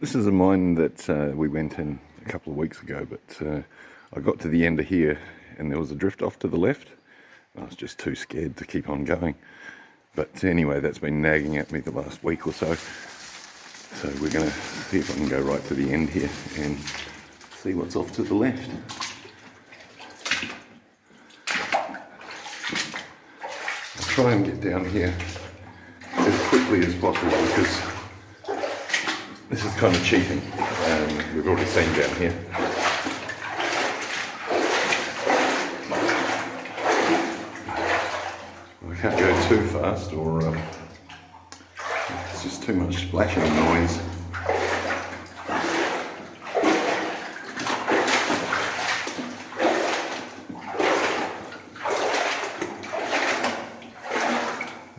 This is a mine that we went in a couple of weeks ago, but I got to the end of here and there was a drift off to the left. I was just too scared to keep on going. But anyway, that's been nagging at me the last week or so. So we're going to see if I can go right to the end here and see what's off to the left. I'll try and get down here as quickly as possible because this is kind of cheating. We've already seen down here. We can't go too fast or it's just too much splashing noise.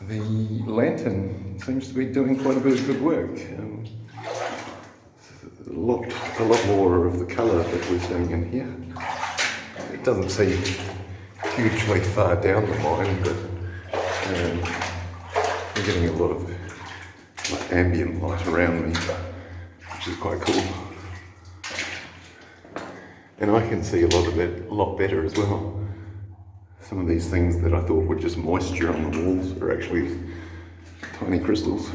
The lantern seems to be doing quite a bit of good work. A lot more of the colour that we're seeing in here. It doesn't seem hugely far down the mine, but we're getting a lot of ambient light around me, which is quite cool. And I can see a lot better as well. Some of these things that I thought were just moisture on the walls are actually tiny crystals.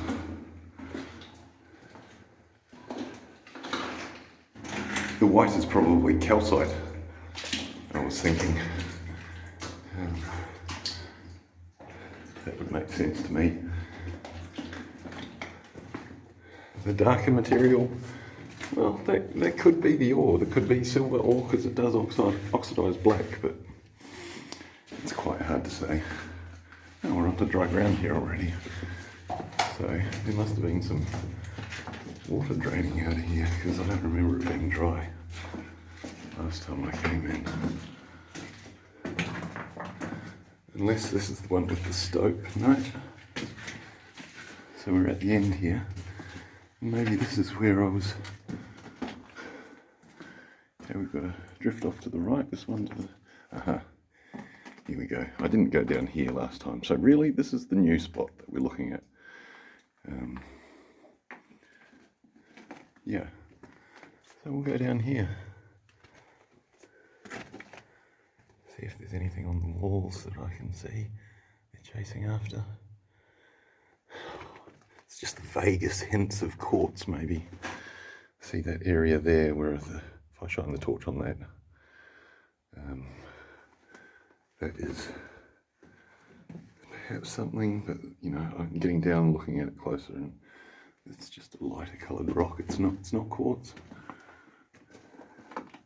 The white is probably calcite, I was thinking. That would make sense to me. The darker material, well, that could be the ore. That could be silver ore because it does oxidise black, but it's quite hard to say. Oh, we're onto dry ground here already. So there must have been some water draining out of here because I don't remember it being dry last time I came in. Unless this is the one with the stope. No. So we're at the end here. Maybe this is where I was. Okay, we've got a drift off to the right. This one to the. Aha. Here we go. I didn't go down here last time. So really, this is the new spot that we're looking at. Yeah, so we'll go down here, see if there's anything on the walls that I can see they're chasing after. It's just the vaguest hints of quartz maybe. See that area there where if I shine the torch on that, that is perhaps something, but you know, I'm getting down and looking at it closer and it's just a lighter coloured rock. It's not quartz.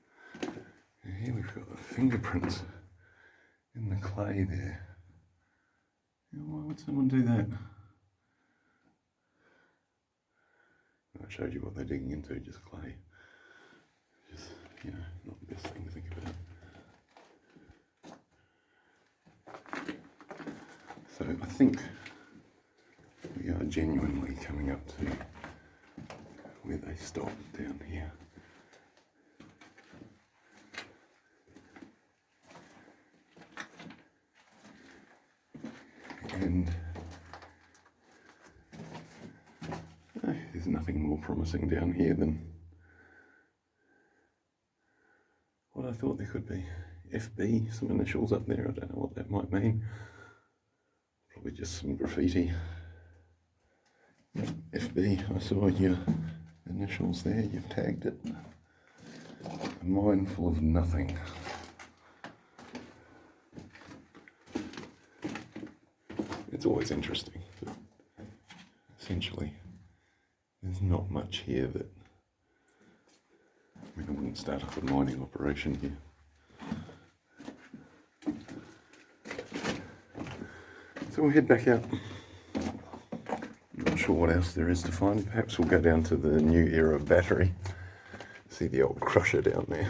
And here we've got the fingerprints in the clay there. Why would someone do that? I showed you what they're digging into, just clay. Just, you know, not the best thing to think about. So I think we are genuinely coming up to where they stopped down here. And there's nothing more promising down here than what I thought there could be. FB, some initials up there, I don't know what that might mean. Probably just some graffiti. Yep, FB, I saw your initials there, you've tagged it. A mine full of nothing. It's always interesting, but essentially there's not much here that, I wouldn't start up a mining operation here. So we'll head back out. Not sure what else there is to find. Perhaps we'll go down to the new era battery. See the old crusher down there.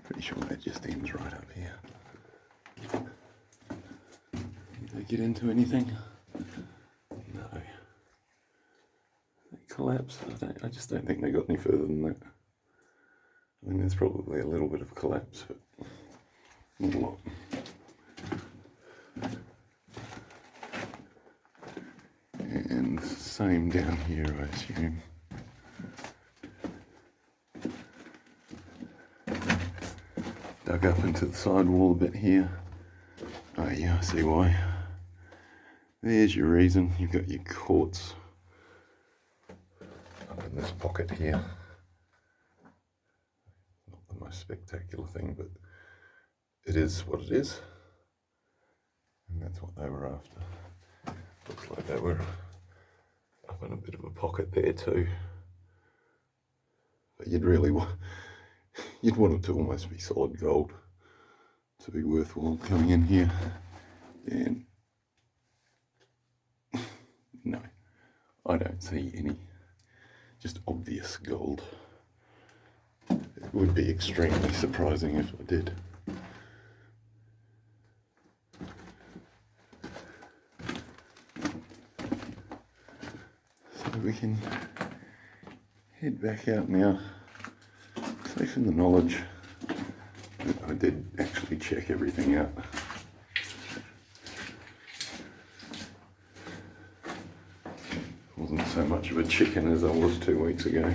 Pretty sure that just ends right up here. Did they get into anything? No. They collapsed. I just don't think they got any further than that. I mean, there's probably a little bit of collapse, but not a lot. And same down here, I assume. Dug up into the sidewall a bit here. Oh yeah, I see why. There's your reason. You've got your quartz up in this pocket here. Not the most spectacular thing, but it is what it is. And that's what they were after. Looks like they were up in a bit of a pocket there too. But you'd want it to almost be solid gold to be worthwhile coming in here. And no, I don't see any just obvious gold. It would be extremely surprising if I did. So we can head back out now, safe in the knowledge that I did actually check everything out. Wasn't so much of a chicken as I was 2 weeks ago.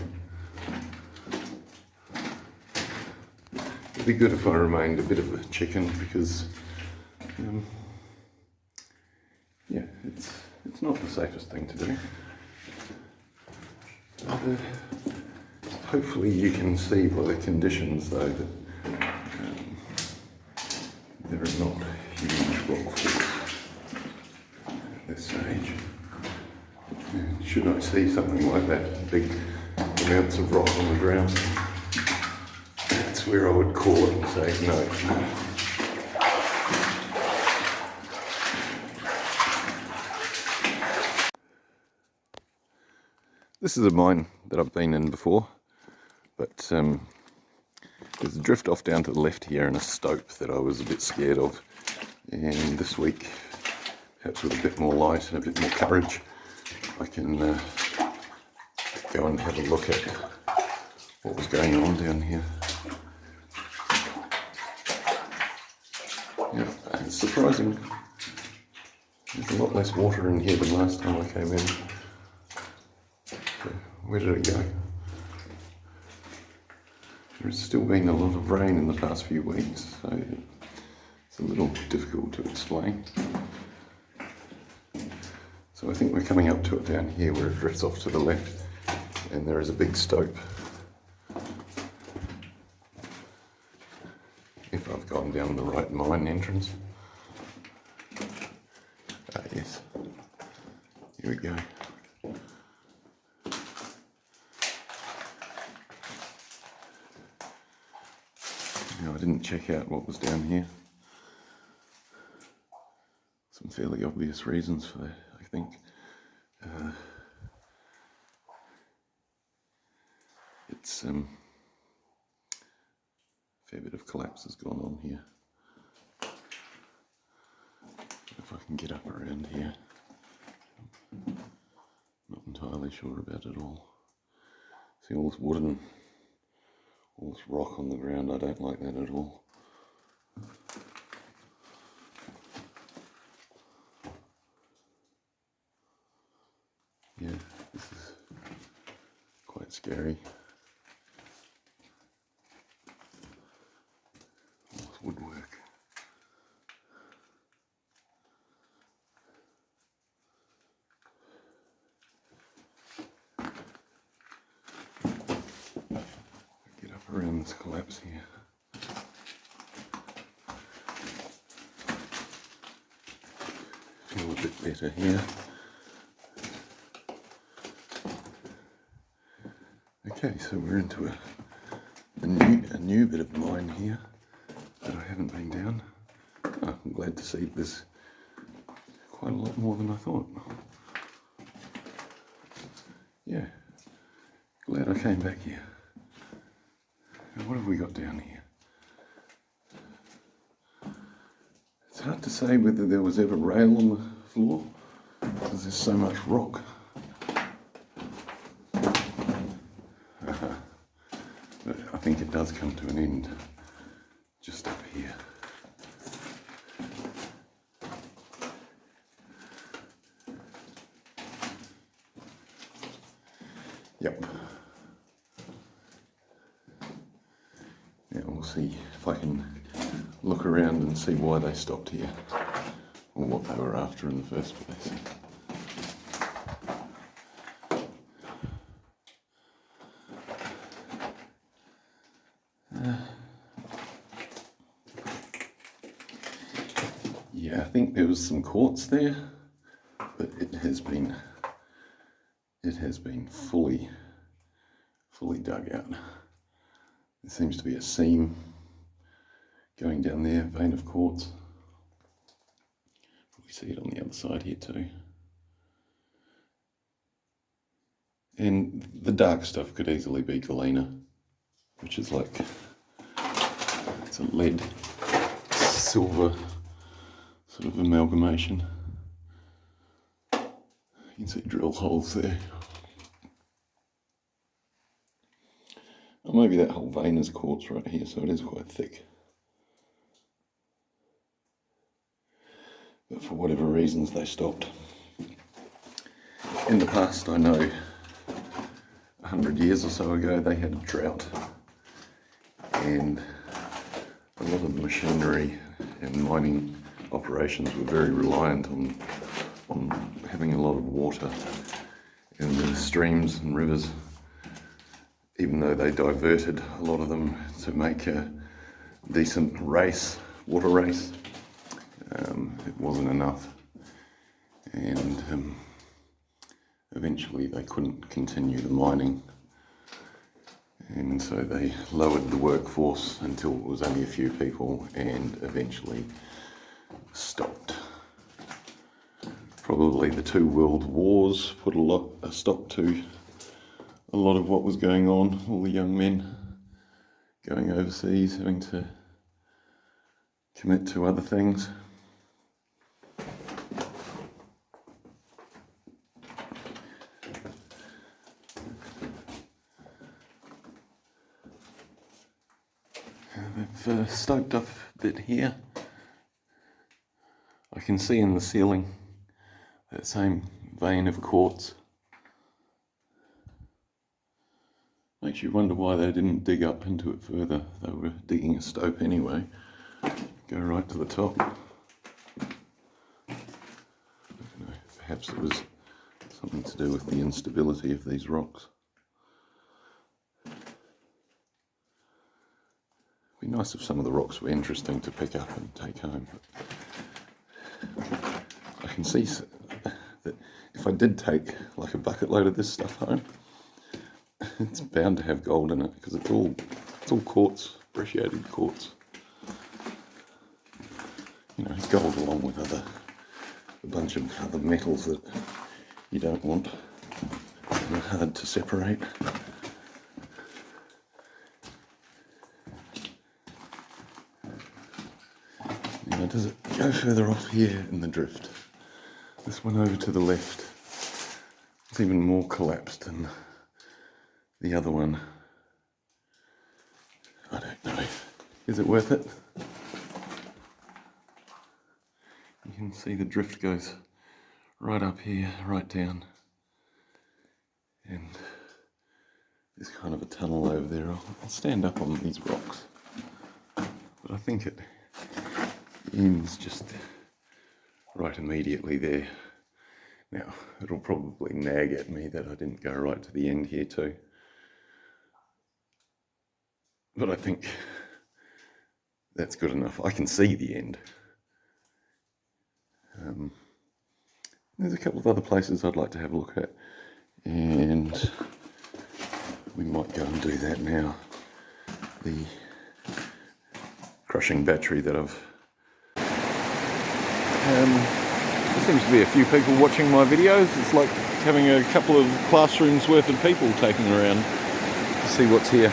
It'd be good if I remained a bit of a chicken because, yeah, it's not the safest thing to do. Hopefully you can see by the conditions though that there are not huge rock falls at this stage. And should I see something like that, big amounts of rock on the ground, that's where I would call it and say no. This is a mine that I've been in before, but there's a drift off down to the left here and a stope that I was a bit scared of. And this week, perhaps with a bit more light and a bit more courage, I can go and have a look at what was going on down here. Yeah, it's surprising. There's a lot less water in here than last time I came in. Where did it go? There's still been a lot of rain in the past few weeks, so it's a little difficult to explain. So I think we're coming up to it down here where it drifts off to the left, and there is a big stope. If I've gone down the right mine entrance. Ah yes, here we go. Now, I didn't check out what was down here. Some fairly obvious reasons for that, I think. It's a fair bit of collapse has gone on here. If I can get up around here, not entirely sure about it all. See all this wooden, all this rock on the ground, I don't like that at all. Yeah, this is quite scary. All this woodwork. Get up around this collapse here. Feel a bit better here. Okay, so we're into a new bit of mine here that I haven't been down. I'm glad to see there's quite a lot more than I thought. Yeah, glad I came back here. Now what have we got down here? It's hard to say whether there was ever rail on the floor because there's so much rock. But I think it does come to an end just up here. Yep. Now we'll see if I can look around and see why they stopped here, or what they were after in the first place. Yeah, I think there was some quartz there, but it has been fully dug out. There seems to be a seam going down there, vein of quartz. Probably see it on the other side here too. And the dark stuff could easily be galena, which is like, it's a lead silver sort of amalgamation. You can see drill holes there. Or maybe that whole vein is quartz right here, so it is quite thick. But for whatever reasons they stopped. In the past, I know 100 years or so ago, they had a drought, and a lot of the machinery and mining operations were very reliant on having a lot of water in the streams and rivers, even though they diverted a lot of them to make a decent water race. It wasn't enough, and eventually they couldn't continue the mining, and so they lowered the workforce until it was only a few people, and eventually stopped. Probably the 2 world wars put a stop to a lot of what was going on. All the young men going overseas, having to commit to other things. They've stoked up a bit here. I can see in the ceiling that same vein of quartz. Makes you wonder why they didn't dig up into it further. They were digging a stope anyway. Go right to the top. I don't know, perhaps it was something to do with the instability of these rocks. It'd be nice if some of the rocks were interesting to pick up and take home. I can see that if I did take like a bucket load of this stuff home, it's bound to have gold in it, because it's all quartz, appreciated quartz. You know, gold along with a bunch of other metals that you don't want. They're hard to separate. Now, does it go further off here in the drift? This one over to the left, it's even more collapsed than the other one. I don't know. Is it worth it? You can see the drift goes right up here, right down. And there's kind of a tunnel over there. I'll stand up on these rocks. But I think it ends just right immediately there. Now, it'll probably nag at me that I didn't go right to the end here too. But I think that's good enough. I can see the end. There's a couple of other places I'd like to have a look at, and we might go and do that now. The crushing battery that I've... there seems to be a few people watching my videos. It's like having a couple of classrooms worth of people taking around to see what's here.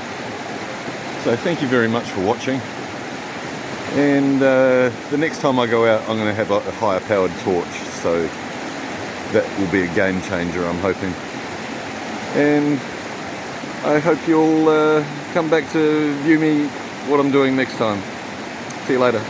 So thank you very much for watching, and the next time I go out I'm going to have a higher powered torch, so that will be a game changer, I'm hoping. And I hope you'll come back to view me what I'm doing next time. See you later.